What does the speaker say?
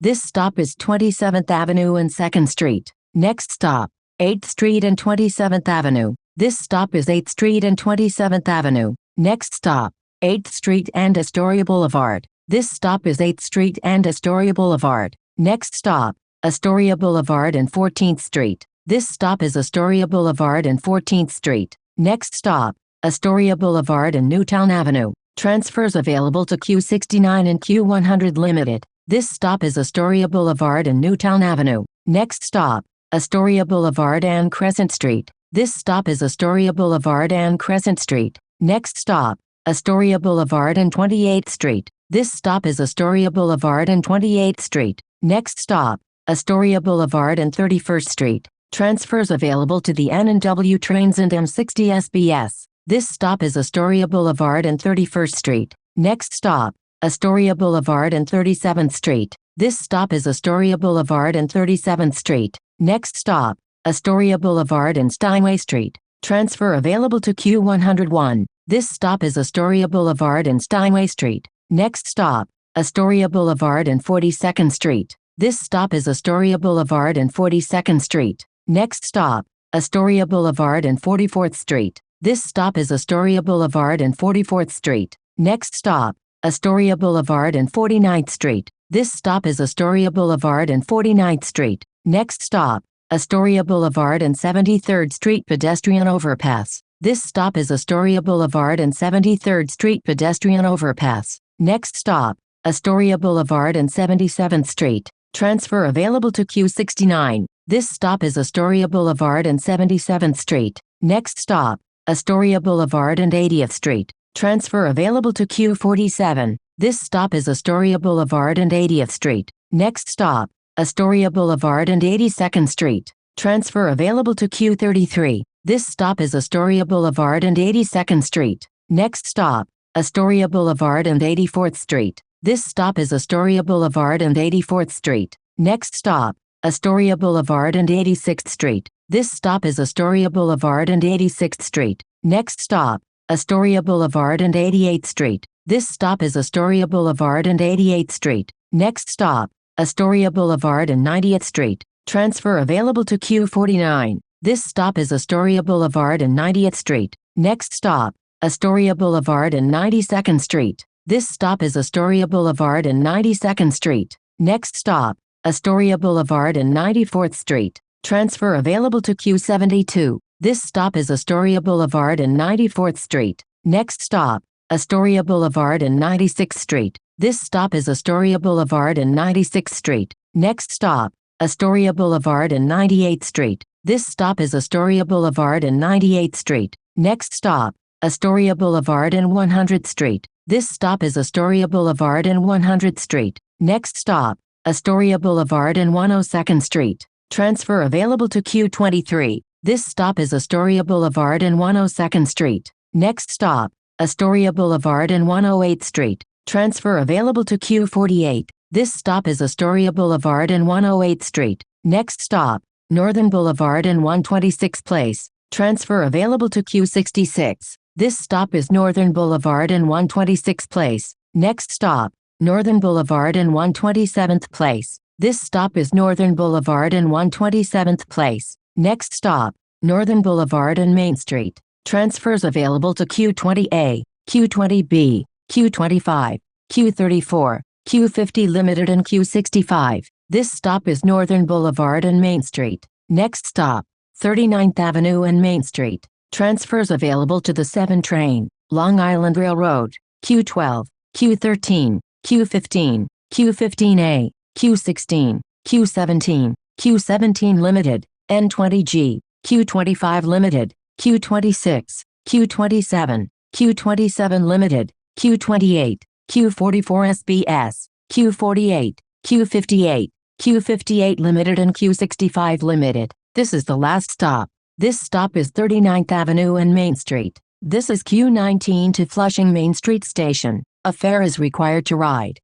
This stop is 27th Avenue and 2nd Street. Next stop, 8th Street and 27th Avenue. This stop is 8th Street and 27th Avenue. Next stop, 8th Street and Astoria Boulevard. This stop is 8th Street and Astoria Boulevard. Next stop, Astoria Boulevard and 14th Street. This stop is Astoria Boulevard and 14th Street. Next stop, Astoria Boulevard and Newtown Avenue. Transfers available to Q69 and Q100 Limited. This stop is Astoria Boulevard and Newtown Avenue. Next stop, Astoria Boulevard and Crescent Street. This stop is Astoria Boulevard and Crescent Street. Next stop, Astoria Boulevard and 28th Street. This stop is Astoria Boulevard and 28th Street. Next stop, Astoria Boulevard and 31st Street. Transfers available to the N&W trains and M60 SBS. This stop is Astoria Boulevard and 31st Street. Next stop, Astoria Boulevard and 37th Street. This stop is Astoria Boulevard and 37th Street. Next stop, Astoria Boulevard and Steinway Street. Transfer available to Q101. This stop is Astoria Boulevard and Steinway Street. Next stop, Astoria Boulevard and 42nd Street. This stop is Astoria Boulevard and 42nd Street. Next stop, Astoria Boulevard and 44th Street. This stop is Astoria Boulevard and 44th Street. Next stop, Astoria Boulevard and 49th Street. This stop is Astoria Boulevard and 49th Street. Next stop, Astoria Boulevard and 73rd Street pedestrian overpass. This stop is Astoria Boulevard and 73rd Street pedestrian overpass. Next stop, Astoria Boulevard and 77th Street. Transfer available to Q69. This stop is Astoria Boulevard and 77th Street. Next stop, Astoria Boulevard and 80th Street. Transfer available to Q47. This stop is Astoria Boulevard and 80th Street. Next stop, Astoria Boulevard and 82nd Street. Transfer available to Q33. This stop is Astoria Boulevard and 82nd Street. Next stop, Astoria Boulevard and 84th Street. This stop is Astoria Boulevard and 84th Street. Next stop, Astoria Boulevard and 86th Street. This stop is Astoria Boulevard and 86th Street. Next stop, Astoria Boulevard and 88th Street. This stop is Astoria Boulevard and 88th Street. Next stop, Astoria Boulevard and 90th Street. Transfer available to Q49. This stop is Astoria Boulevard and 90th Street. Next stop, Astoria Boulevard and 92nd Street. This stop is Astoria Boulevard and 92nd Street. Next stop, Astoria Boulevard and 94th Street. Transfer available to Q72. This stop is Astoria Boulevard and 94th Street. Next stop, Astoria Boulevard and 96th Street. This stop is Astoria Boulevard and 96th Street. Next stop, Astoria Boulevard and 98th Street. This stop is Astoria Boulevard and 98th Street. Next stop, Astoria Boulevard and 100th Street. This stop is Astoria Boulevard and 100th Street. Next stop, Astoria Boulevard and 102nd Street. Transfer available to Q23. This stop is Astoria Boulevard and 102nd Street. Next stop, Astoria Boulevard and 108th Street. Transfer available to Q48. This stop is Astoria Boulevard and 108th Street. Next stop, Northern Boulevard and 126th Place. Transfer available to Q66. This stop is Northern Boulevard and 126th Place. Next stop, Northern Boulevard and 127th Place. This stop is Northern Boulevard and 127th Place. Next stop, Northern Boulevard and Main Street. Transfers available to Q20A, Q20B, Q25, Q34, Q50 Limited and Q65. This stop is Northern Boulevard and Main Street. Next stop, 39th Avenue and Main Street. Transfers available to the 7 train, Long Island Railroad, Q12, Q13, Q15, Q15A, Q16, Q17, Q17 Limited, N20G, Q25 Limited, Q26, Q27, Q27 Limited, Q28, Q44 SBS, Q48, Q58, Q58 Limited and Q65 Limited. This is the last stop. This stop is 39th Avenue and Main Street. This is Q19 to Flushing Main Street Station. A fare is required to ride.